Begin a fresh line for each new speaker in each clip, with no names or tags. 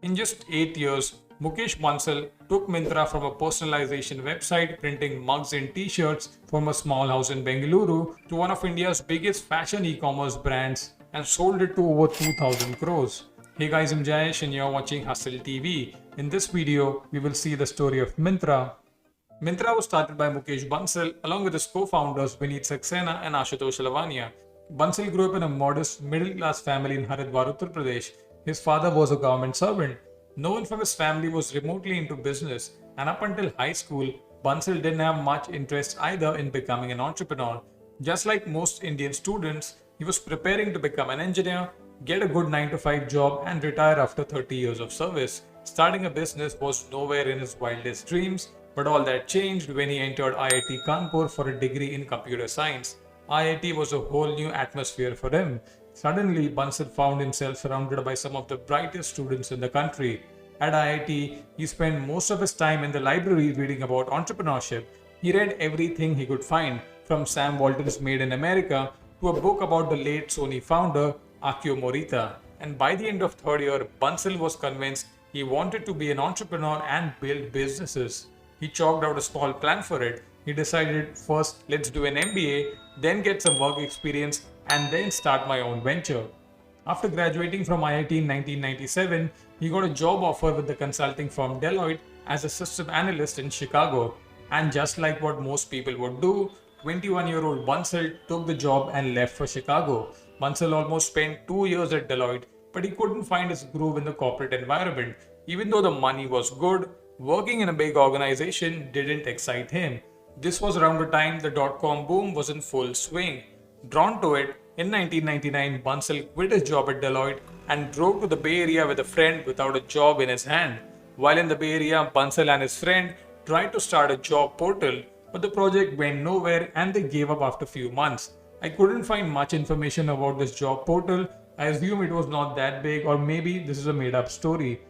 In just 8 years, Mukesh Bansal took Myntra from a personalization website printing mugs and t-shirts from a small house in Bengaluru to one of India's biggest fashion e-commerce brands and sold it to over 2000 crores. Hey guys, I'm Jayesh and you're watching Hustle TV. In this video, we will see the story of Myntra. Myntra was started by Mukesh Bansal along with his co-founders Vineet Saxena and Ashutosh Lavania. Bansal grew up in a modest middle-class family in Haridwar, Uttar Pradesh. His father was a government servant. No one from his family was remotely into business, and up until high school, Bansal didn't have much interest either in becoming an entrepreneur. Just like most Indian students, he was preparing to become an engineer, get a good 9 to 5 job, and retire after 30 years of service. Starting a business was nowhere in his wildest dreams, but all that changed when he entered IIT Kanpur for a degree in computer science. IIT was a whole new atmosphere for him. Suddenly, Bansal found himself surrounded by some of the brightest students in the country. At IIT, he spent most of his time in the library reading about entrepreneurship. He read everything he could find, from Sam Walton's Made in America to a book about the late Sony founder, Akio Morita. And by the end of third year, Bansal was convinced he wanted to be an entrepreneur and build businesses. He chalked out a small plan for it. He decided, first, let's do an MBA, then get some work experience, and then start my own venture. After graduating from IIT in 1997, he got a job offer with the consulting firm Deloitte as a system analyst in Chicago. And just like what most people would do, 21-year-old Bansal took the job and left for Chicago. Bansal almost spent 2 years at Deloitte, but he couldn't find his groove in the corporate environment. Even though the money was good, working in a big organization didn't excite him. This was around the time the dot-com boom was in full swing. Drawn to it, in 1999, Bansal quit his job at Deloitte and drove to the Bay Area with a friend without a job in his hand. While in the Bay Area, Bansal and his friend tried to start a job portal, but the project went nowhere and they gave up after a few months. I couldn't find much information about this job portal. I assume it was not that big, or maybe this is a made-up story.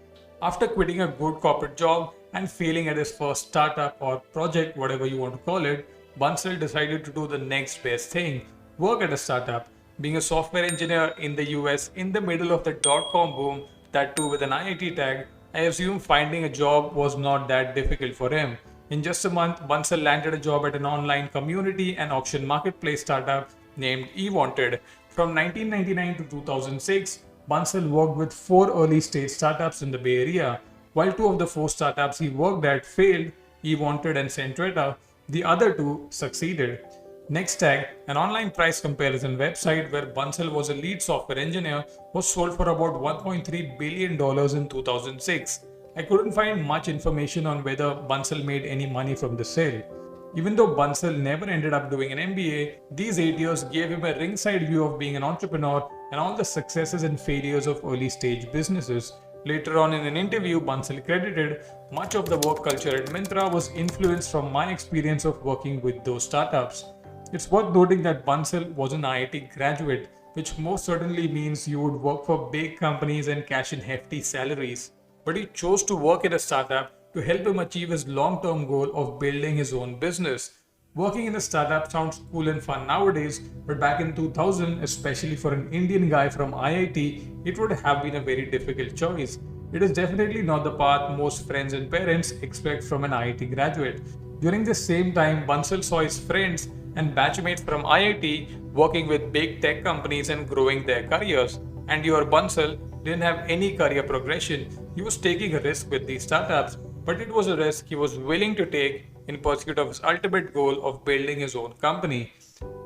After quitting a good corporate job and failing at his first startup or project, whatever you want to call it, Bansal decided to do the next best thing, work at a startup. Being a software engineer in the US in the middle of the dot-com boom, that too with an IIT tag, I assume finding a job was not that difficult for him. In just a month, Bansal landed a job at an online community and auction marketplace startup named eWanted. From 1999 to 2006, Bansal worked with 4 early-stage startups in the Bay Area. While 2 of the 4 startups he worked at failed, eWanted and Centreta, the other 2 succeeded. Nextag, an online price comparison website where Bansal was a lead software engineer, was sold for about $1.3 billion in 2006. I couldn't find much information on whether Bansal made any money from the sale. Even though Bansal never ended up doing an MBA, these 8 years gave him a ringside view of being an entrepreneur and all the successes and failures of early stage businesses. Later on in an interview, Bansal credited, much of the work culture at Myntra was influenced from my experience of working with those startups. It's worth noting that Bansal was an IIT graduate, which most certainly means you would work for big companies and cash in hefty salaries. But he chose to work at a startup to help him achieve his long-term goal of building his own business. Working in a startup sounds cool and fun nowadays, but back in 2000, especially for an Indian guy from IIT, it would have been a very difficult choice. It is definitely not the path most friends and parents expect from an IIT graduate. During the same time, Bansal saw his friends and batchmates from IIT working with big tech companies and growing their careers. And your Bansal didn't have any career progression. He was taking a risk with these startups, but it was a risk he was willing to take in pursuit of his ultimate goal of building his own company.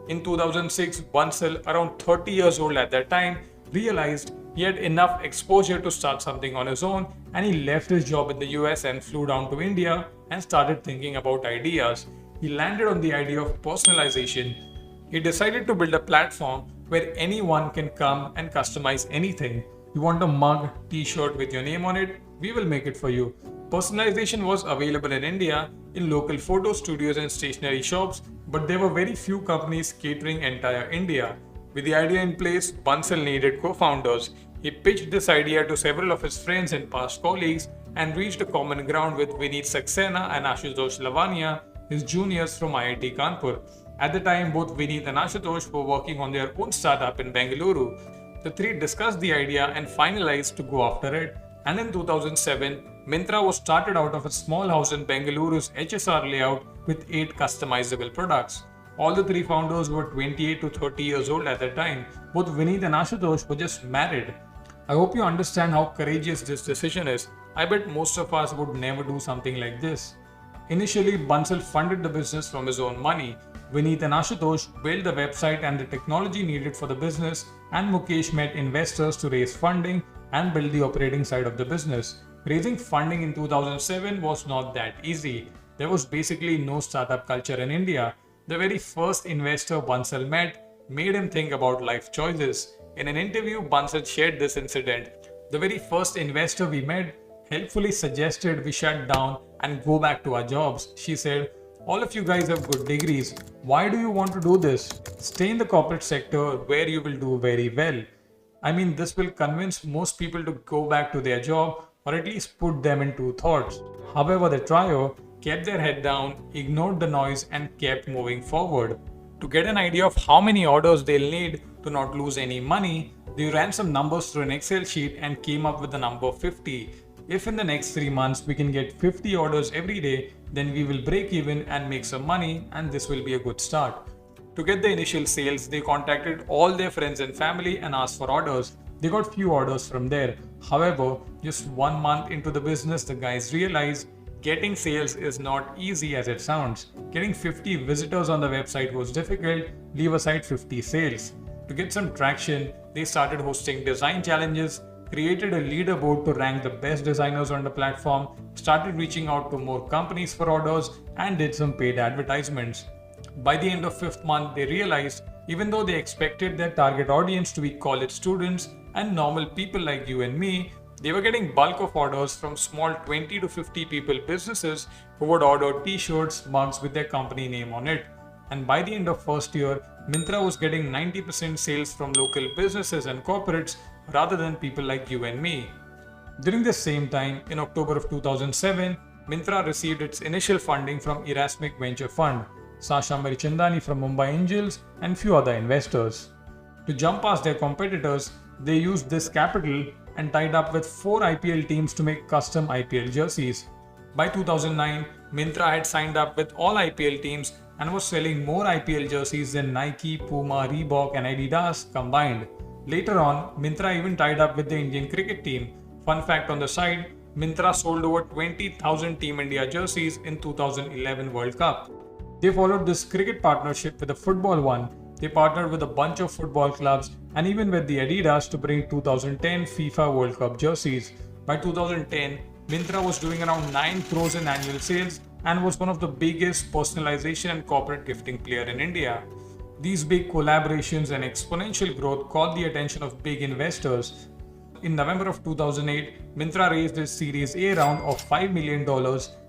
In 2006, Bansal, around 30 years old at that time, realized he had enough exposure to start something on his own, and he left his job in the US and flew down to India and started thinking about ideas. He landed on the idea of personalization. He decided to build a platform where anyone can come and customize anything. You want a mug, t-shirt with your name on it? We will make it for you. Personalization was available in India in local photo studios and stationery shops, but there were very few companies catering entire India. With the idea in place, Bansal needed co-founders. He pitched this idea to several of his friends and past colleagues and reached a common ground with Vineet Saxena and Ashutosh Lavania, his juniors from IIT Kanpur. At the time, both Vineet and Ashutosh were working on their own startup in Bengaluru. The three discussed the idea and finalized to go after it. And in 2007, Myntra was started out of a small house in Bengaluru's HSR layout with 8 customizable products. All the 3 founders were 28 to 30 years old at the time. Both Vineet and Ashutosh were just married. I hope you understand how courageous this decision is. I bet most of us would never do something like this. Initially, Bansal funded the business from his own money. Vineet and Ashutosh built the website and the technology needed for the business, and Mukesh met investors to raise funding and build the operating side of the business. Raising funding in 2007 was not that easy. There was basically no startup culture in India. The very first investor Bansal met made him think about life choices. In an interview, Bansal shared this incident. The very first investor we met helpfully suggested we shut down and go back to our jobs. She said, "All of you guys have good degrees. Why do you want to do this? Stay in the corporate sector where you will do very well." I mean, this will convince most people to go back to their job or at least put them into thoughts. However, the trio kept their head down, ignored the noise, and kept moving forward. To get an idea of how many orders they'll need to not lose any money, they ran some numbers through an Excel sheet and came up with the number 50. If in the next 3 months we can get 50 orders every day, then we will break even and make some money, and this will be a good start. To get the initial sales, they contacted all their friends and family and asked for orders. They got few orders from there. However, just 1 month into the business, the guys realized getting sales is not easy as it sounds. Getting 50 visitors on the website was difficult, leave aside 50 sales. To get some traction, they started hosting design challenges, created a leaderboard to rank the best designers on the platform, started reaching out to more companies for orders, and did some paid advertisements. By the end of 5th month, they realized even though they expected their target audience to be college students and normal people like you and me, they were getting bulk of orders from small 20 to 50 people businesses who would order t-shirts, mugs with their company name on it. And by the end of first year, Myntra was getting 90% sales from local businesses and corporates rather than people like you and me. During the same time, in October of 2007, Myntra received its initial funding from Erasmic Venture Fund, Sasha Marichandani from Mumbai Angels, and few other investors. To jump past their competitors, they used this capital and tied up with 4 IPL teams to make custom IPL jerseys. By 2009, Myntra had signed up with all IPL teams and was selling more IPL jerseys than Nike, Puma, Reebok and Adidas combined. Later on, Myntra even tied up with the Indian cricket team. Fun fact on the side, Myntra sold over 20,000 Team India jerseys in 2011 World Cup. They followed this cricket partnership with the football one. They partnered with a bunch of football clubs and even with the Adidas to bring 2010 FIFA World Cup jerseys. By 2010, Myntra was doing around 9 crores in annual sales and was one of the biggest personalization and corporate gifting player in India. These big collaborations and exponential growth caught the attention of big investors. In November of 2008, Myntra raised its Series A round of $5 million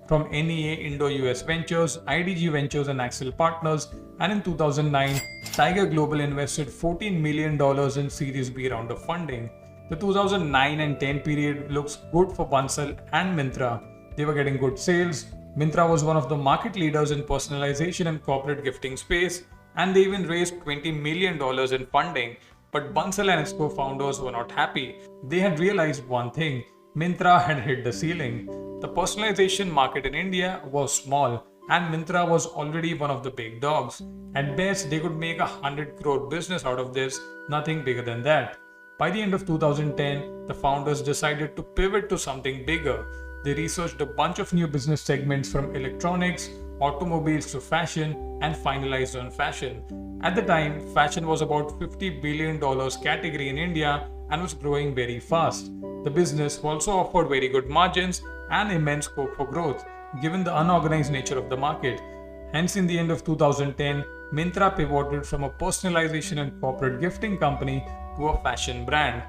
from NEA Indo-US Ventures, IDG Ventures and Axel Partners, and in 2009, Tiger Global invested $14 million in Series B round of funding. The 2009 and 10 period looks good for Bansal and Myntra. They were getting good sales. Myntra was one of the market leaders in personalization and corporate gifting space, and they even raised $20 million in funding. But Bansal and his co-founders were not happy. They had realized one thing: Myntra had hit the ceiling. The personalization market in India was small, and Myntra was already one of the big dogs. At best, they could make 100 crore business out of this, nothing bigger than that. By the end of 2010, the founders decided to pivot to something bigger. They researched a bunch of new business segments from electronics, automobiles to fashion, and finalized on fashion. At the time, fashion was about $50 billion category in India and was growing very fast. The business also offered very good margins and immense scope for growth, given the unorganized nature of the market. Hence, in the end of 2010, Myntra pivoted from a personalization and corporate gifting company to a fashion brand.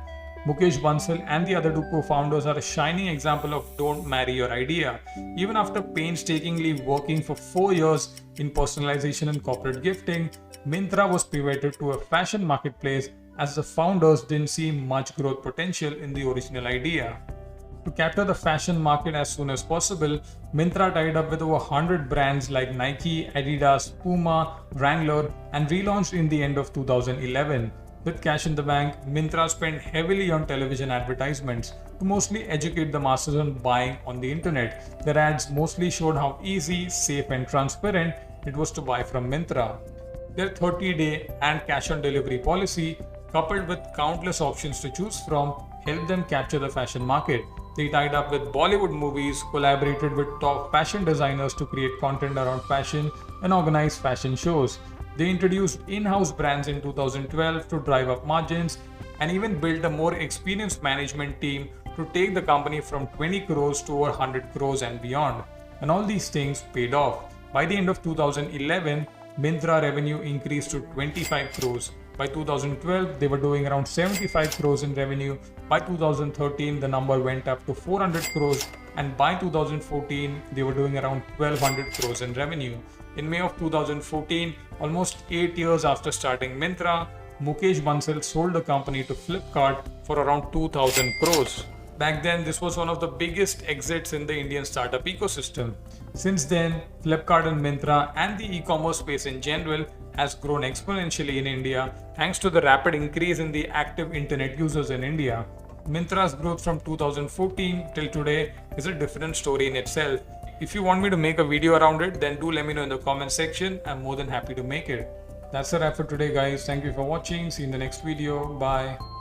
Mukesh Bansal and the other 2 co-founders are a shining example of don't marry your idea. Even after painstakingly working for 4 years in personalization and corporate gifting, Myntra was pivoted to a fashion marketplace as the founders didn't see much growth potential in the original idea. To capture the fashion market as soon as possible, Myntra tied up with over 100 brands like Nike, Adidas, Puma, Wrangler, and relaunched in the end of 2011. With cash in the bank, Myntra spent heavily on television advertisements to mostly educate the masses on buying on the internet. Their ads mostly showed how easy, safe, and transparent it was to buy from Myntra. Their 30-day and cash on delivery policy, coupled with countless options to choose from, helped them capture the fashion market. They tied up with Bollywood movies, collaborated with top fashion designers to create content around fashion, and organized fashion shows. They introduced in-house brands in 2012 to drive up margins and even built a more experienced management team to take the company from 20 crores to over 100 crores and beyond. And all these things paid off. By the end of 2011, Myntra revenue increased to 25 crores. By 2012, they were doing around 75 crores in revenue. By 2013, the number went up to 400 crores, and by 2014, they were doing around 1200 crores in revenue. In May of 2014, almost 8 years after starting Myntra, Mukesh Bansal sold the company to Flipkart for around 2000 crores. Back then, this was one of the biggest exits in the Indian startup ecosystem. Since then, Flipkart and Myntra and the e-commerce space in general has grown exponentially in India thanks to the rapid increase in the active internet users in India. Myntra's growth from 2014 till today is a different story in itself. If you want me to make a video around it, then do let me know in the comment section. I'm more than happy to make it. That's a wrap for today, guys. Thank you for watching. See you in the next video. Bye.